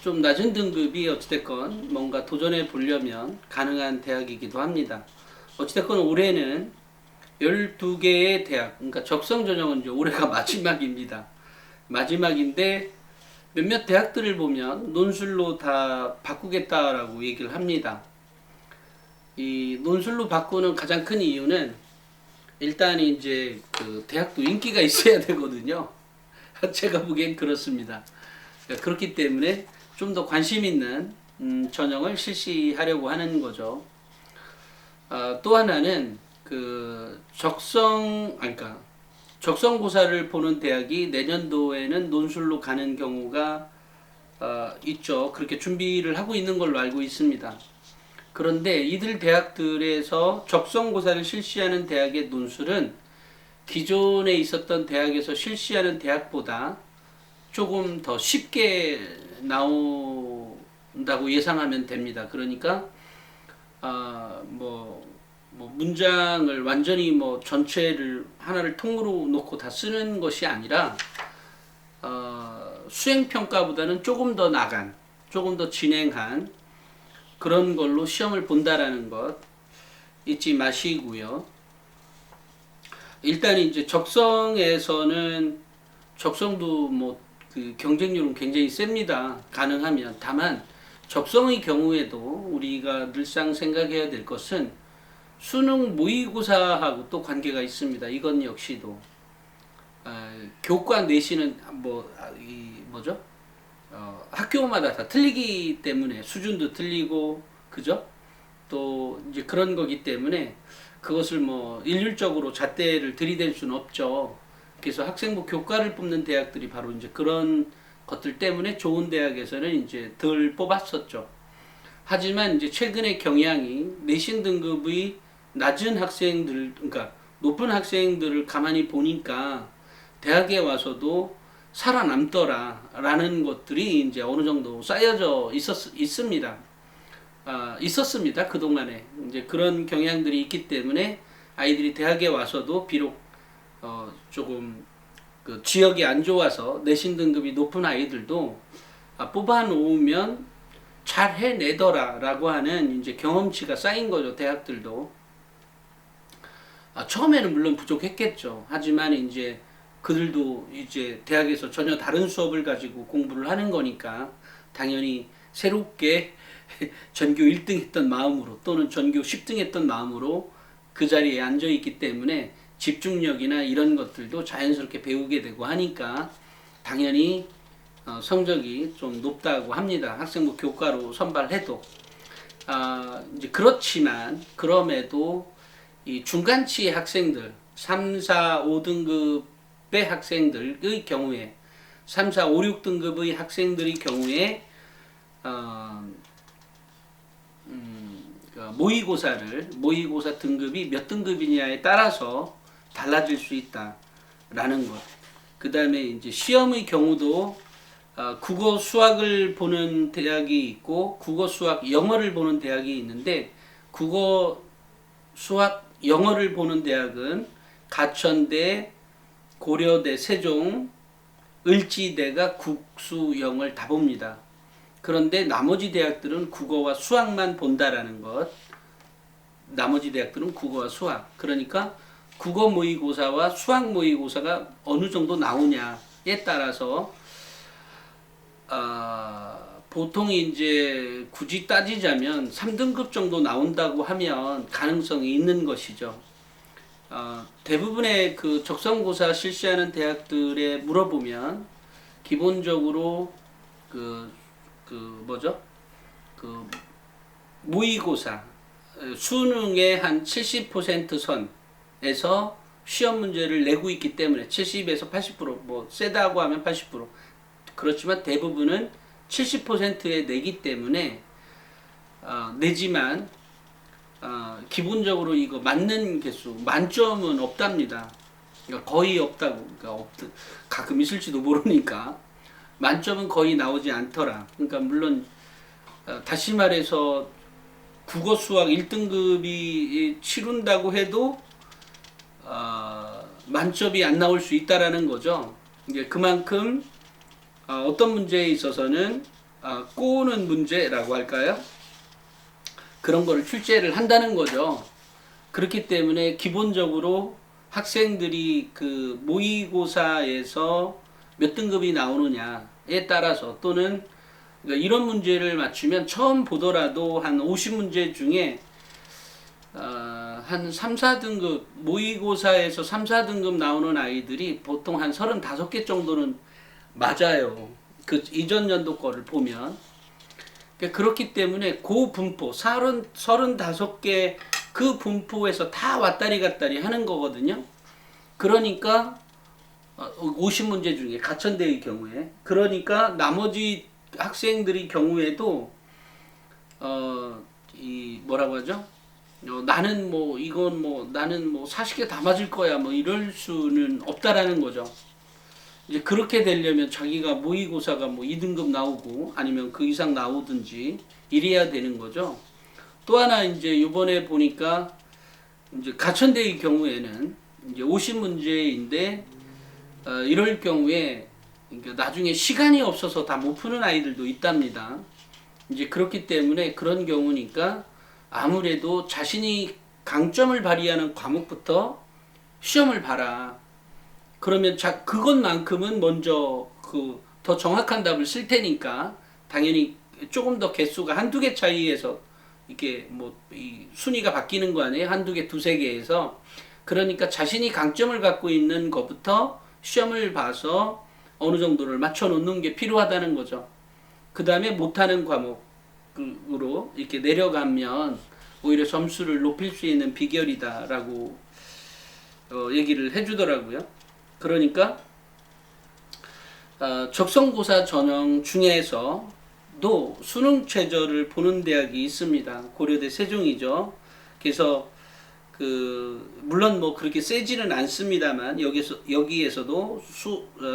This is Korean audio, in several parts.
좀 낮은 등급이 어찌됐건 뭔가 도전해 보려면 가능한 대학이기도 합니다. 어찌됐건 올해는 12개의 대학, 그러니까 적성 전형은 이제 올해가 마지막입니다. 마지막인데 몇몇 대학들을 보면 논술로 다 바꾸겠다라고 얘기를 합니다. 이 논술로 바꾸는 가장 큰 이유는 일단 이제 그 대학도 인기가 있어야 되거든요. 제가 보기엔 그렇습니다. 그렇기 때문에 좀 더 관심 있는 전형을 실시하려고 하는 거죠. 또 하나는 그 그러니까 적성고사를 보는 대학이 내년도에는 논술로 가는 경우가 있죠. 그렇게 준비를 하고 있는 걸로 알고 있습니다. 그런데 이들 대학들에서 적성고사를 실시하는 대학의 논술은 기존에 있었던 대학에서 실시하는 대학보다 조금 더 쉽게 나온다고 예상하면 됩니다. 그러니까 뭐 문장을 완전히 뭐 전체를 하나를 통으로 놓고 다 쓰는 것이 아니라 수행 평가보다는 조금 더 나간, 조금 더 진행한 그런 걸로 시험을 본다라는 것 잊지 마시고요. 일단 이제 적성에서는 적성도 뭐 그 경쟁률은 굉장히 셉니다. 가능하면. 다만 적성의 경우에도 우리가 늘상 생각해야 될 것은 수능 모의고사하고 또 관계가 있습니다. 이건 역시도 교과 내신은 뭐죠? 학교마다 다 틀리기 때문에 수준도 틀리고 그죠? 또 이제 그런 거기 때문에 그것을 뭐 일률적으로 잣대를 들이댈 수는 없죠. 그래서 학생부 교과를 뽑는 대학들이 바로 이제 그런 것들 때문에 좋은 대학에서는 이제 덜 뽑았었죠. 하지만 이제 최근의 경향이 내신 등급의 낮은 학생들, 그러니까 높은 학생들을 가만히 보니까 대학에 와서도 살아남더라라는 것들이 이제 어느 정도 쌓여져 있습니다. 있었습니다. 그동안에. 이제 그런 경향들이 있기 때문에 아이들이 대학에 와서도 비록 조금 그 지역이 안 좋아서 내신 등급이 높은 아이들도 뽑아 놓으면 잘 해내더라라고 하는 이제 경험치가 쌓인 거죠. 대학들도. 처음에는 물론 부족했겠죠. 하지만 이제 그들도 이제 대학에서 전혀 다른 수업을 가지고 공부를 하는 거니까 당연히 새롭게 전교 1등 했던 마음으로 또는 전교 10등 했던 마음으로 그 자리에 앉아 있기 때문에 집중력이나 이런 것들도 자연스럽게 배우게 되고 하니까 당연히 성적이 좀 높다고 합니다. 학생부 교과로 선발해도. 이제 그렇지만 그럼에도 이 중간치 학생들 3, 4, 5등급의 학생들의 경우에 3, 4, 5, 6등급의 학생들의 경우에 모의고사 등급이 몇 등급이냐에 따라서 달라질 수 있다라는 것. 그 다음에 이제 시험의 경우도 국어 수학을 보는 대학이 있고 국어 수학 영어를 보는 대학이 있는데 국어 수학 영어를 보는 대학은 가천대, 고려대, 세종, 을지대가 국수영을 다 봅니다. 그런데 나머지 대학들은 국어와 수학만 본다라는 것. 나머지 대학들은 국어와 수학. 그러니까 국어 모의고사와 수학 모의고사가 어느 정도 나오냐에 따라서 보통 이제 굳이 따지자면 3등급 정도 나온다고 하면 가능성이 있는 것이죠. 대부분의 그 적성고사 실시하는 대학들에 물어보면 기본적으로 그 모의고사 수능의 한 70% 선에서 시험 문제를 내고 있기 때문에 70에서 80%뭐 세다고 하면 80% 그렇지만 대부분은 70%에 내기 때문에 내지만 기본적으로 이거 맞는 개수 만점은 없답니다. 그러니까 거의 없다고. 그러니까 가끔 있을지도 모르니까 만점은 거의 나오지 않더라. 그러니까 물론 다시 말해서 국어 수학 1등급이 치룬다고 해도 만점이 안 나올 수 있다라는 거죠. 이게 그만큼 어떤 문제에 있어서는 꼬는 문제라고 할까요? 그런 거를 출제를 한다는 거죠. 그렇기 때문에 기본적으로 학생들이 그 모의고사에서 몇 등급이 나오느냐에 따라서 또는 그러니까 이런 문제를 맞추면 처음 보더라도 한 50문제 중에 한 3, 4등급 모의고사에서 3, 4등급 나오는 아이들이 보통 한 35개 정도는 맞아요. 그 이전 연도 거를 보면. 그러니까 그렇기 때문에 그 분포 35개 그 분포에서 다 왔다리 갔다리 하는 거거든요. 그러니까 50문제 중에 가천대의 경우에 그러니까 나머지 학생들의 경우에도 이 뭐라고 하죠? 나는 뭐 이건 뭐 나는 뭐 40개 다 맞을 거야 뭐 이럴 수는 없다라는 거죠. 이제 그렇게 되려면 자기가 모의고사가 뭐 2등급 나오고 아니면 그 이상 나오든지 이래야 되는 거죠. 또 하나 이제 이번에 보니까 이제 가천대의 경우에는 이제 50문제인데 이럴 경우에 그러니까 나중에 시간이 없어서 다 못 푸는 아이들도 있답니다. 이제 그렇기 때문에 그런 경우니까 아무래도 자신이 강점을 발휘하는 과목부터 시험을 봐라. 그러면 그것만큼은 먼저 그 더 정확한 답을 쓸 테니까 당연히 조금 더 개수가 한두 개 차이에서 이게 뭐 이 순위가 바뀌는 거 아니에요? 한두 개, 두세 개에서. 그러니까 자신이 강점을 갖고 있는 것부터 시험을 봐서 어느 정도를 맞춰 놓는 게 필요하다는 거죠. 그 다음에 못하는 과목으로 이렇게 내려가면 오히려 점수를 높일 수 있는 비결이다라고 얘기를 해주더라고요. 그러니까 적성고사 전형 중에서도 수능 최저를 보는 대학이 있습니다. 고려대 세종이죠. 그래서 물론 뭐 그렇게 세지는 않습니다만 여기에서도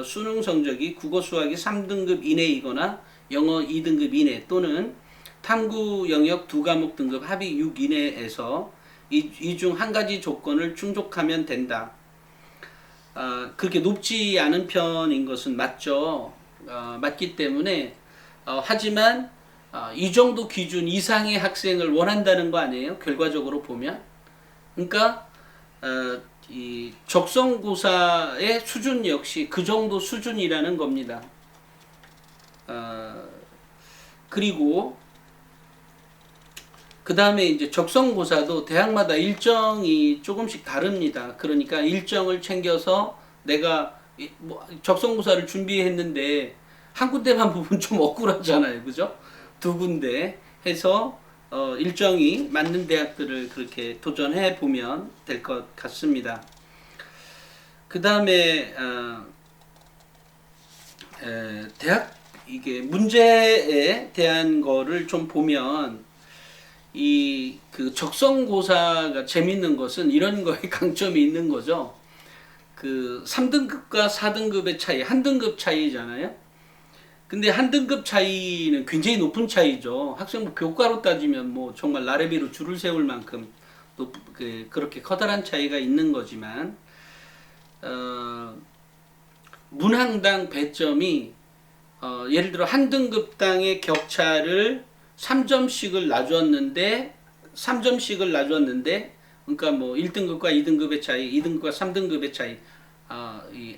수능 성적이 국어 수학이 3등급 이내이거나 영어 2등급 이내 또는 탐구 영역 2과목 등급 합의 6 이내에서 이 중 한 가지 조건을 충족하면 된다. 그렇게 높지 않은 편인 것은 맞죠. 맞기 때문에 하지만 이 정도 기준 이상의 학생을 원한다는 거 아니에요? 결과적으로 보면. 그러니까 이 적성고사의 수준 역시 그 정도 수준이라는 겁니다. 그리고 그 다음에 이제 적성고사도 대학마다 일정이 조금씩 다릅니다. 그러니까 일정을 챙겨서 내가 뭐 적성고사를 준비했는데 한 군데만 보면 좀 억울하잖아요. 그죠? 두 군데 해서 일정이 맞는 대학들을 그렇게 도전해 보면 될 것 같습니다. 그 다음에 대학 이게 문제에 대한 거를 좀 보면 그 적성고사가 재밌는 것은 이런 거에 강점이 있는 거죠. 그 3등급과 4등급의 차이, 한 등급 차이잖아요. 근데 한 등급 차이는 굉장히 높은 차이죠. 학생부 교과로 따지면 뭐 정말 나래비로 줄을 세울 만큼 그렇게 커다란 차이가 있는 거지만 문항당 배점이 예를 들어 한 등급당의 격차를 3점씩을 놔줬는데 그러니까 뭐 1등급과 2등급의 차이, 2등급과 3등급의 차이, 이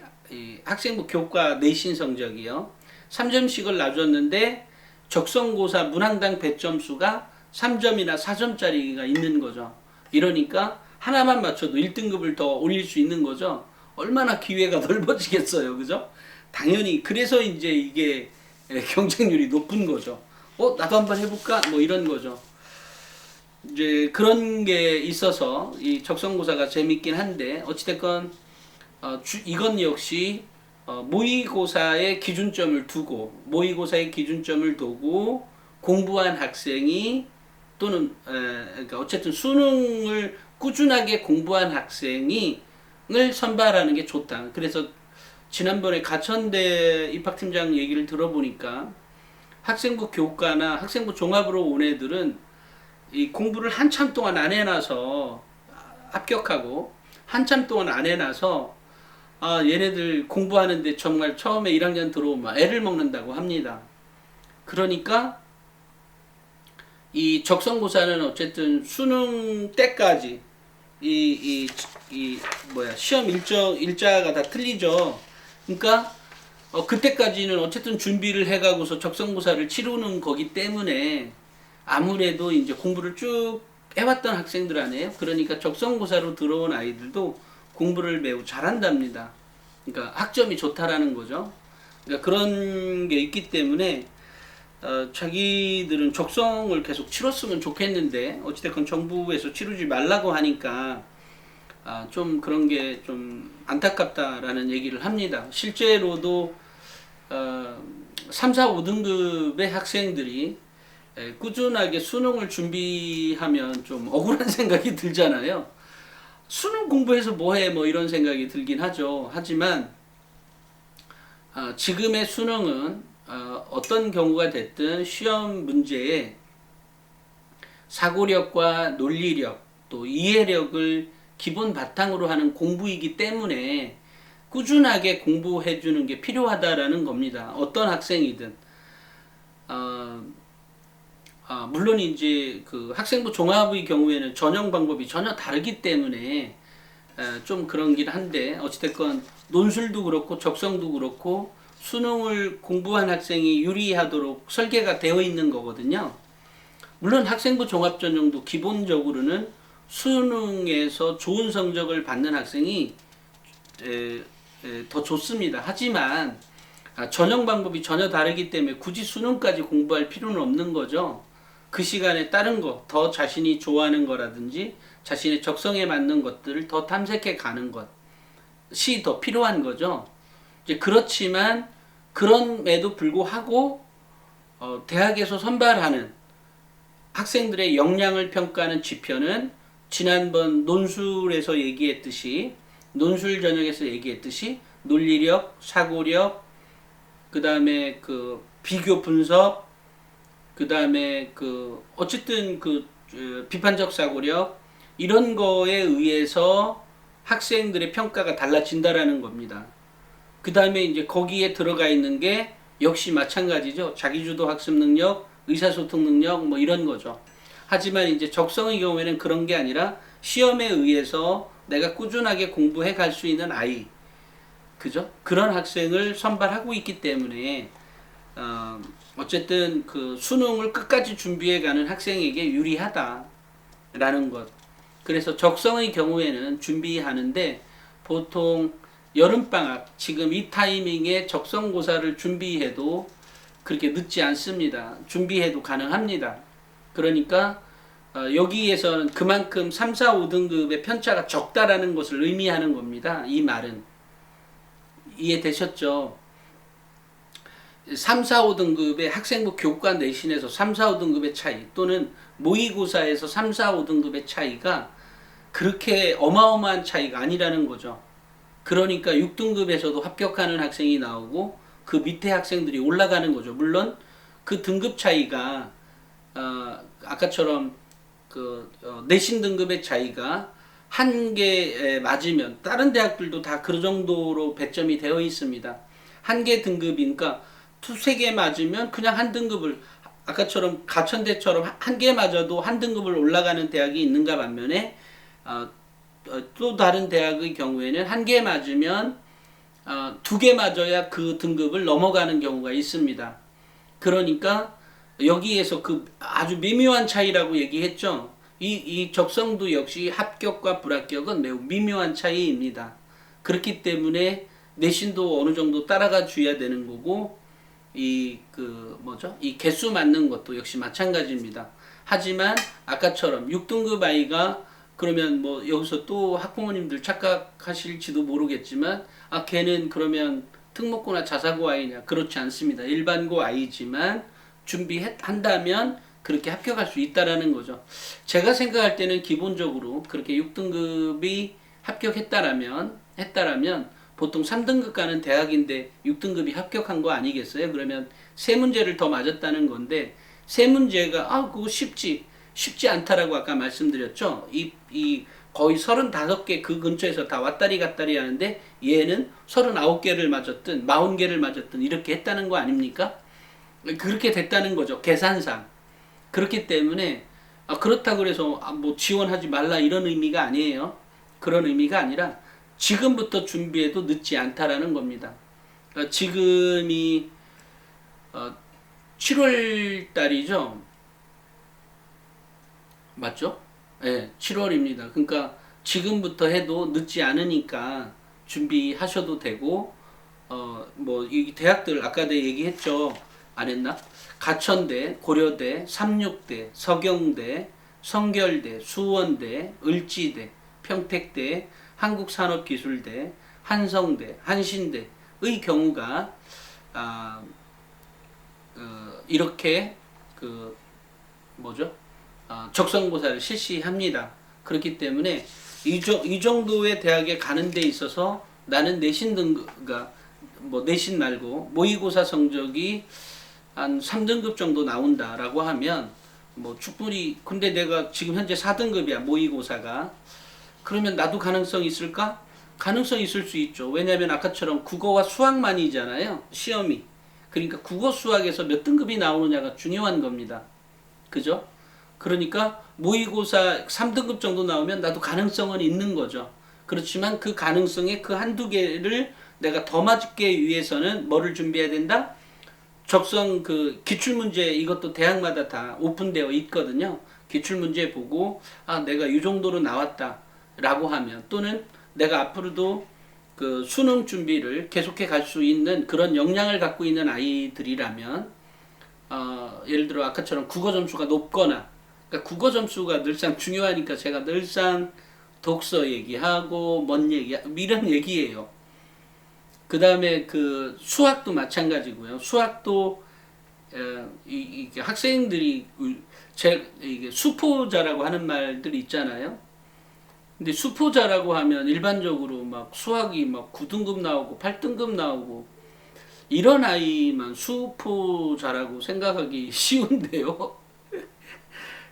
학생부 교과 내신 성적이요. 3점씩을 놔줬는데 적성고사 문항당 배점수가 3점이나 4점짜리가 있는 거죠. 이러니까 하나만 맞춰도 1등급을 더 올릴 수 있는 거죠. 얼마나 기회가 넓어지겠어요. 그죠? 당연히 그래서 이제 이게 경쟁률이 높은 거죠. 나도 한번 해볼까? 뭐 이런 거죠. 이제 그런 게 있어서 이 적성고사가 재밌긴 한데 어찌됐건 이건 역시 모의고사의 기준점을 두고 공부한 학생이 또는 그러니까 어쨌든 수능을 꾸준하게 공부한 학생을 선발하는 게 좋다. 그래서 지난번에 가천대 입학팀장 얘기를 들어보니까 학생부 교과나 학생부 종합으로 온 애들은 이 공부를 한참 동안 안 해놔서 합격하고 한참 동안 안 해놔서 얘네들 공부하는데 정말 처음에 1학년 들어오면 애를 먹는다고 합니다. 그러니까 이 적성고사는 어쨌든 수능 때까지 시험 일자가 다 틀리죠. 그러니까 그때까지는 어쨌든 준비를 해가고서 적성고사를 치르는 거기 때문에 아무래도 이제 공부를 쭉 해왔던 학생들 아니에요. 그러니까 적성고사로 들어온 아이들도 공부를 매우 잘한답니다. 그러니까 학점이 좋다라는 거죠. 그러니까 그런 게 있기 때문에 자기들은 적성을 계속 치렀으면 좋겠는데 어찌됐건 정부에서 치르지 말라고 하니까 좀 그런 게 좀 안타깝다라는 얘기를 합니다. 실제로도 3, 4, 5등급의 학생들이 꾸준하게 수능을 준비하면 좀 억울한 생각이 들잖아요. 수능 공부해서 뭐해 뭐 이런 생각이 들긴 하죠. 하지만 지금의 수능은 어떤 경우가 됐든 시험 문제에 사고력과 논리력 또 이해력을 기본 바탕으로 하는 공부이기 때문에 꾸준하게 공부해 주는 게 필요하다라는 겁니다. 어떤 학생이든 물론 이제 그 학생부 종합의 경우에는 전형 방법이 전혀 다르기 때문에 좀 그런긴 한데 어찌됐건 논술도 그렇고 적성도 그렇고 수능을 공부한 학생이 유리하도록 설계가 되어 있는 거거든요. 물론 학생부 종합전형도 기본적으로는 수능에서 좋은 성적을 받는 학생이 더 좋습니다. 하지만 전형 방법이 전혀 다르기 때문에 굳이 수능까지 공부할 필요는 없는 거죠. 그 시간에 다른 거, 더 자신이 좋아하는 거라든지 자신의 적성에 맞는 것들을 더 탐색해 가는 것이 더 필요한 거죠. 이제 그렇지만 그럼에도 불구하고 대학에서 선발하는 학생들의 역량을 평가하는 지표는 지난번 논술에서 얘기했듯이 논술 전형에서 얘기했듯이 논리력, 사고력, 그 다음에 그 비교 분석, 그 다음에 그 어쨌든 그 비판적 사고력 이런 거에 의해서 학생들의 평가가 달라진다라는 겁니다. 그 다음에 이제 거기에 들어가 있는 게 역시 마찬가지죠. 자기주도 학습 능력, 의사소통 능력 뭐 이런 거죠. 하지만 이제 적성의 경우에는 그런 게 아니라 시험에 의해서 내가 꾸준하게 공부해 갈 수 있는 아이, 그죠? 그런 학생을 선발하고 있기 때문에 어쨌든 그 수능을 끝까지 준비해 가는 학생에게 유리하다라는 것. 그래서 적성의 경우에는 준비하는데 보통 여름방학 지금 이 타이밍에 적성고사를 준비해도 그렇게 늦지 않습니다. 준비해도 가능합니다. 그러니까 여기에서는 그만큼 3, 4, 5등급의 편차가 적다라는 것을 의미하는 겁니다. 이 말은 이해되셨죠? 3, 4, 5등급의 학생부 교과 내신에서 3, 4, 5등급의 차이 또는 모의고사에서 3, 4, 5등급의 차이가 그렇게 어마어마한 차이가 아니라는 거죠. 그러니까 6등급에서도 합격하는 학생이 나오고 그 밑에 학생들이 올라가는 거죠. 물론 그 등급 차이가 아까처럼 그 내신 등급의 차이가 한 개 맞으면 다른 대학들도 다 그 정도로 배점이 되어 있습니다. 한 개 등급이니까 두세 개 맞으면 그냥 한 등급을 아까처럼 가천대처럼 한 개 맞아도 한 등급을 올라가는 대학이 있는가 반면에 또 다른 대학의 경우에는 한 개 맞으면 두 개 맞아야 그 등급을 넘어가는 경우가 있습니다. 그러니까 여기에서 그 아주 미묘한 차이라고 얘기했죠. 이 적성도 역시 합격과 불합격은 매우 미묘한 차이입니다. 그렇기 때문에 내신도 어느 정도 따라가 줘야 되는 거고 이 개수 맞는 것도 역시 마찬가지입니다. 하지만 아까처럼 6등급 아이가 그러면 뭐 여기서 또 학부모님들 착각하실지도 모르겠지만 걔는 그러면 특목고나 자사고 아이냐? 그렇지 않습니다. 일반고 아이지만 준비한다면 그렇게 합격할 수 있다라는 거죠. 제가 생각할 때는 기본적으로 그렇게 6등급이 합격했다라면 보통 3등급 가는 대학인데 6등급이 합격한 거 아니겠어요? 그러면 세 문제를 더 맞았다는 건데 세 문제가 그거 쉽지 않다라고 아까 말씀드렸죠. 이 거의 35개 그 근처에서 다 왔다리 갔다리 하는데 얘는 39개를 맞았든 40개를 맞았든 이렇게 했다는 거 아닙니까? 그렇게 됐다는 거죠. 계산상. 그렇기 때문에 그렇다고 그래서 뭐 지원하지 말라 이런 의미가 아니에요. 그런 의미가 아니라 지금부터 준비해도 늦지 않다라는 겁니다. 지금이 7월 달이죠. 맞죠? 네, 7월입니다. 그러니까 지금부터 해도 늦지 않으니까 준비하셔도 되고, 뭐, 이 대학들, 아까 내가 얘기했죠? 안 했나? 가천대, 고려대, 삼육대, 서경대, 성결대, 수원대, 을지대, 평택대, 한국산업기술대, 한성대, 한신대의 경우가, 아, 이렇게, 뭐죠? 적성고사를 실시합니다. 그렇기 때문에 이 정도의 대학에 가는 데 있어서 나는 내신 등급가 뭐 내신 말고 모의고사 성적이 한 3등급 정도 나온다라고 하면 뭐 충분히 근데 내가 지금 현재 4등급이야 모의고사가 그러면 나도 가능성 있을까? 가능성 있을 수 있죠. 왜냐하면 아까처럼 국어와 수학만이잖아요. 시험이. 그러니까 국어 수학에서 몇 등급이 나오느냐가 중요한 겁니다. 그죠? 그러니까 모의고사 3등급 정도 나오면 나도 가능성은 있는 거죠. 그렇지만 그 가능성의 그 한두 개를 내가 더 맞기 위해서는 뭐를 준비해야 된다? 적성 기출문제 이것도 대학마다 다 오픈되어 있거든요. 기출문제 보고 내가 이 정도로 나왔다 라고 하면 또는 내가 앞으로도 그 수능 준비를 계속해 갈 수 있는 그런 역량을 갖고 있는 아이들이라면 예를 들어 아까처럼 국어 점수가 높거나 그러니까 국어 점수가 늘상 중요하니까 제가 늘상 독서 얘기하고 뭔 얘기 이런 얘기예요. 그 다음에 그 수학도 마찬가지고요. 수학도 이게 학생들이 이게 수포자라고 하는 말들이 있잖아요. 근데 수포자라고 하면 일반적으로 막 수학이 막 9등급 나오고 8등급 나오고 이런 아이만 수포자라고 생각하기 쉬운데요.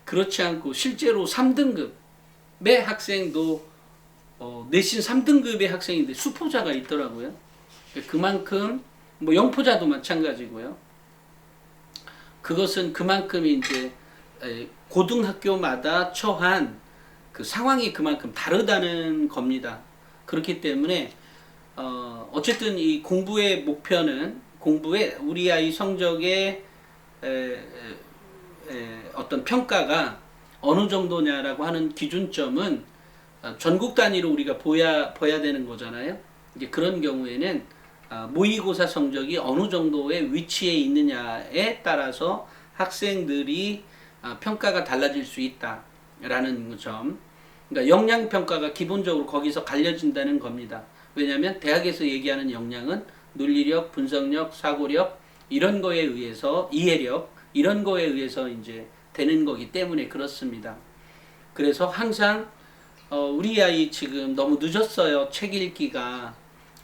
그렇지 않고 실제로 3등급의 학생도 내신 3등급의 학생인데 수포자가 있더라고요. 그만큼 뭐 영포자도 마찬가지고요. 그것은 그만큼 이제 고등학교마다 처한 그 상황이 그만큼 다르다는 겁니다. 그렇기 때문에 어쨌든 이 공부의 목표는 공부에 우리 아이 성적의 어떤 평가가 어느 정도냐라고 하는 기준점은 전국 단위로 우리가 봐야 되는 거잖아요. 이제 그런 경우에는 모의고사 성적이 어느 정도의 위치에 있느냐에 따라서 학생들이 평가가 달라질 수 있다라는 점. 그러니까 역량 평가가 기본적으로 거기서 갈려진다는 겁니다. 왜냐하면 대학에서 얘기하는 역량은 논리력, 분석력, 사고력 이런 거에 의해서 이해력 이런 거에 의해서 이제 되는 거기 때문에 그렇습니다. 그래서 항상 우리 아이 지금 너무 늦었어요. 책 읽기가.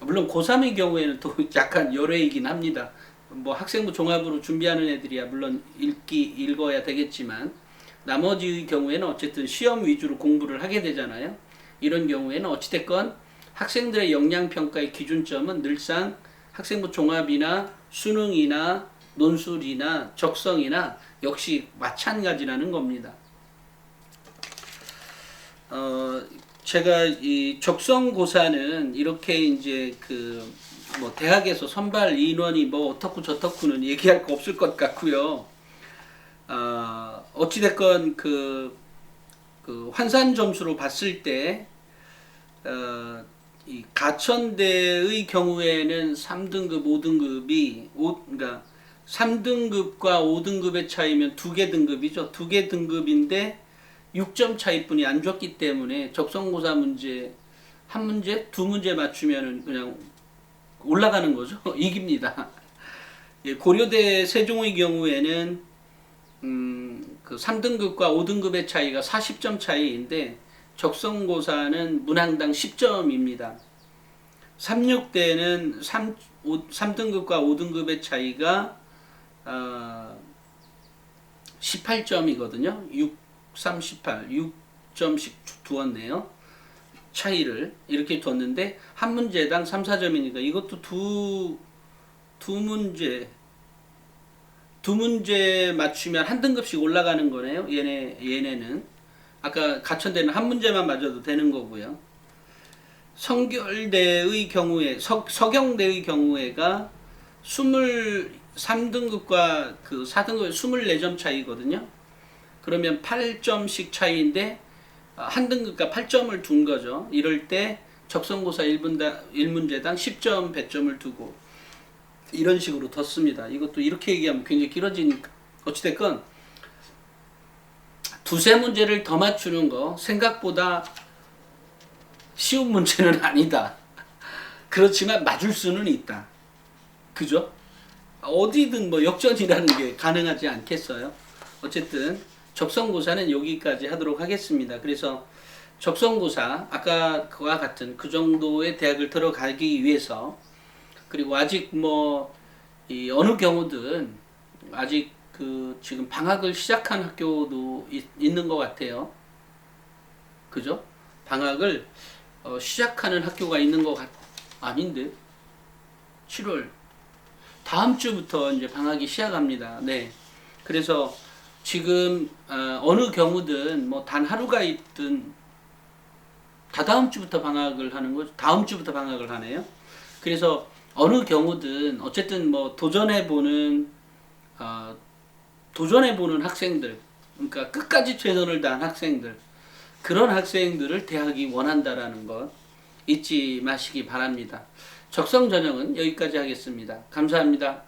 물론 고3의 경우에는 또 약간 열애이긴 합니다. 뭐 학생부 종합으로 준비하는 애들이야 물론 읽어야 되겠지만 나머지의 경우에는 어쨌든 시험 위주로 공부를 하게 되잖아요. 이런 경우에는 어찌됐건 학생들의 역량평가의 기준점은 늘상 학생부 종합이나 수능이나 논술이나 적성이나 역시 마찬가지라는 겁니다. 제가 이 적성고사는 이렇게 이제 뭐 대학에서 선발 인원이 뭐 어떻고 저떻고는 얘기할 거 없을 것 같고요. 어찌됐건 그 환산 점수로 봤을 때, 이 가천대의 경우에는 3등급, 5등급이, 그러니까 3등급과 5등급의 차이면 2개 등급이죠. 2개 등급인데 6점 차이뿐이 안 줬기 때문에 적성고사 문제, 한 문제, 두 문제 맞추면은 그냥 올라가는 거죠. 이깁니다. 고려대 세종의 경우에는 그 3등급과 5등급의 차이가 40점 차이인데 적성고사는 문항당 10점입니다. 36대는 3등급과 5등급의 차이가 18점이거든요. 6, 3, 18, 6점씩 두었네요. 차이를 이렇게 뒀는데 한 문제당 3, 4점이니까 이것도 두 두 문제 맞추면 한 등급씩 올라가는 거네요. 얘네는 아까 가천대는 한 문제만 맞아도 되는 거고요. 성결대의 경우에 서경대의 경우에가 23등급과 그 4등급 24점 차이거든요. 그러면 8점씩 차이인데 한 등급과 8점을 둔 거죠. 이럴 때 적성고사 1문제당 10점 배점을 두고 이런 식으로 뒀습니다. 이것도 이렇게 얘기하면 굉장히 길어지니까 어찌됐건 두세 문제를 더 맞추는 거 생각보다 쉬운 문제는 아니다. 그렇지만 맞을 수는 있다. 그죠? 어디든 뭐 역전이라는 게 가능하지 않겠어요? 어쨌든 적성고사는 여기까지 하도록 하겠습니다. 그래서 적성고사 아까 그와 같은 그 정도의 대학을 들어가기 위해서 그리고 아직 뭐 이 어느 경우든 아직 그 지금 방학을 시작한 학교도 있는 것 같아요. 그죠? 방학을 시작하는 학교가 있는 것 아닌데 7월 다음 주부터 이제 방학이 시작합니다. 네. 그래서 지금 어느 경우든 뭐 단 하루가 있든 다다음 주부터 방학을 하는 거죠. 다음 주부터 방학을 하네요. 그래서 어느 경우든 어쨌든 뭐 도전해보는 학생들, 그러니까 끝까지 최선을 다한 학생들, 그런 학생들을 대학이 원한다라는 것 잊지 마시기 바랍니다. 적성 전형은 여기까지 하겠습니다. 감사합니다.